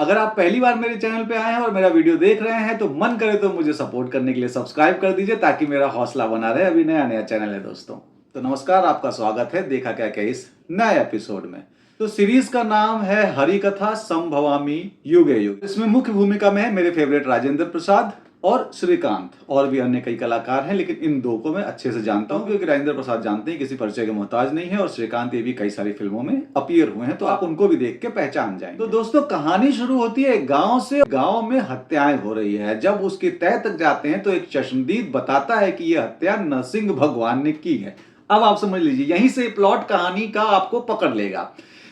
अगर आप पहली बार मेरे चैनल पे आए हैं और मेरा वीडियो देख रहे हैं तो मन करे तो मुझे सपोर्ट करने के लिए सब्सक्राइब कर दीजिए ताकि मेरा हौसला बना रहे। अभी नया चैनल है दोस्तों। तो नमस्कार, आपका स्वागत है देखा क्या क्या इस नए एपिसोड में। तो सीरीज का नाम है हरि कथा संभवामी युगे युग। इसमें मुख्य भूमिका में है मेरे फेवरेट राजेंद्र प्रसाद और श्रीकांत, और भी अन्य कई कलाकार हैं, लेकिन इन दो को मैं अच्छे से जानता हूं क्योंकि राजेंद्र प्रसाद जानते हैं किसी परिचय के मोहताज नहीं है, और श्रीकांत ये भी कई सारी फिल्मों में अपीयर हुए हैं, तो आप उनको भी देख के पहचान जाएंगे। तो दोस्तों, कहानी शुरू होती है गांव से। गांव में हत्याएं हो रही है। जब उसके तह तक जाते हैं तो एक चश्मदीद बताता है कि यह हत्या नरसिंह भगवान ने की है। अब आप समझ लीजिए, यहीं से प्लॉट कहानी का आपको पकड़ लेगा।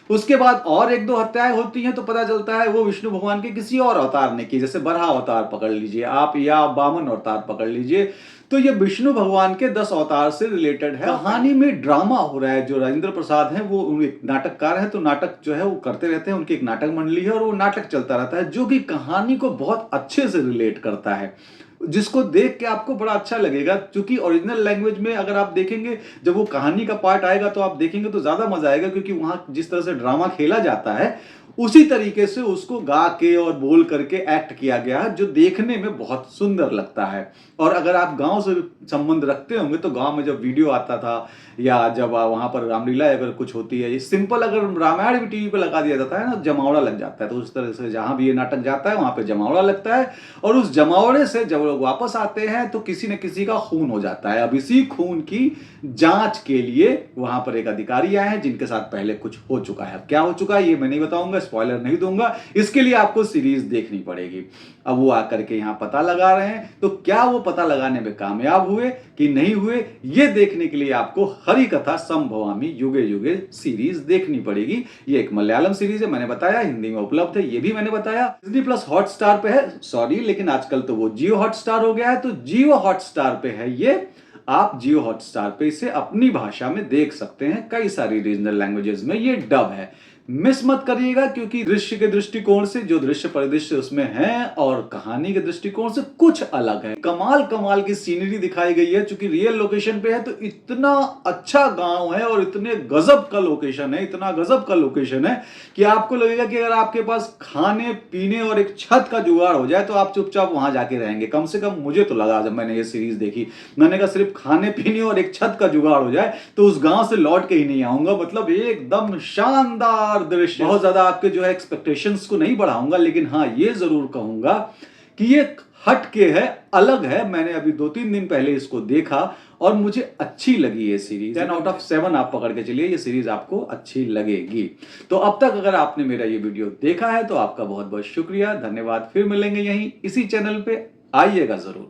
उसके बाद और एक दो हत्याएं होती हैं तो पता चलता है वो विष्णु भगवान के किसी और अवतार ने की, जैसे बराह अवतार पकड़ लीजिए आप या वामन अवतार पकड़ लीजिए। तो ये विष्णु भगवान के 10 अवतार से रिलेटेड है। कहानी में ड्रामा हो रहा है। जो राजेंद्र प्रसाद हैं वो एक नाटककार हैं, तो नाटक जो है वो करते रहते हैं। उनकी एक नाटक मंडली है और वो नाटक चलता रहता है जो कि कहानी को बहुत अच्छे से रिलेट करता है, जिसको देख के आपको बड़ा अच्छा लगेगा। क्योंकि ओरिजिनल लैंग्वेज में अगर आप देखेंगे, जब वो कहानी का पार्ट आएगा तो आप देखेंगे तो ज्यादा मजा आएगा, क्योंकि वहां जिस तरह से ड्रामा खेला जाता है उसी तरीके से उसको गा के और बोल करके एक्ट किया गया है, जो देखने में बहुत सुंदर लगता है। और अगर आप गांव से संबंध रखते होंगे तो गांव में जब वीडियो आता था या जब वहां पर रामलीला अगर कुछ होती है, सिंपल अगर रामायण भी टीवी पे लगा दिया जाता है ना, जमावड़ा लग जाता है। तो उस तरह से जहां भी ये नाटक जाता है वहां पे जमावड़ा लगता है, और उस जमावड़े से जब लोग वापस आते हैं तो किसी न किसी का खून हो जाता है। अब इसी खून की जांच के लिए वहां पर एक अधिकारी आए हैं जिनके साथ पहले कुछ हो चुका है। अब क्या हो चुका है ये मैं नहीं बताऊंगा, स्पॉइलर नहीं दूंगा, इसके लिए आपको सीरीज देखनी पड़ेगी। अब वो आकर के यहां पता लगा रहे हैं, तो क्या वो पता लगाने में कामयाब हुए कि नहीं हुए, ये देखने के लिए आपको हरि कथा संभवामी युगे युगे सीरीज देखनी पड़ेगी। ये एक मलयालम सीरीज है, मैंने बताया, हिंदी में उपलब्ध है, ये भी मैंने बताया। डिज्नी प्लस हॉटस्टार पे है, सॉरी, लेकिन आजकल तो वो जियो हॉटस्टार हो गया है। तो जियो हॉटस्टार पे है ये। आप जियो हॉटस्टार पे इसे अपनी भाषा में देख सकते हैं। कई सारी रीजनल लैंग्वेजेस में ये डब है। मिस मत करिएगा, क्योंकि दृश्य के दृष्टिकोण से जो दृश्य परिदृश्य उसमें है और कहानी के दृष्टिकोण से कुछ अलग है। कमाल कमाल की सीनरी दिखाई गई है। चूंकि रियल लोकेशन पे है तो इतना अच्छा गांव है और इतने गजब का लोकेशन है, इतना गजब का लोकेशन है कि आपको लगेगा कि अगर आपके पास खाने पीने और एक छत का जुगाड़ हो जाए तो आप चुपचाप वहां जाके रहेंगे। कम से कम मुझे तो लगा जब मैंने ये सीरीज देखी, मैंने कहा सिर्फ खाने पीने और एक छत का जुगाड़ हो जाए तो उस गांव से लौट के ही नहीं आऊंगा। मतलब एकदम शानदार दृश्य। बहुत ज्यादा आपके जो है एक्सपेक्टेशंस को नहीं बढ़ाऊंगा, लेकिन हाँ ये जरूर कहूंगा कि ये हटके है, अलग है। मैंने अभी 2-3 दिन पहले इसको देखा और मुझे अच्छी लगी ये सीरीज। 10 आउट ऑफ 7 आप पकड़ के चलिए, ये सीरीज आपको अच्छी लगेगी। तो अब तक अगर आपने मेरा ये वीडियो देखा है तो आपका बहुत बहुत शुक्रिया, धन्यवाद। फिर मिलेंगे यहीं इसी चैनल पे, आइएगा जरूर।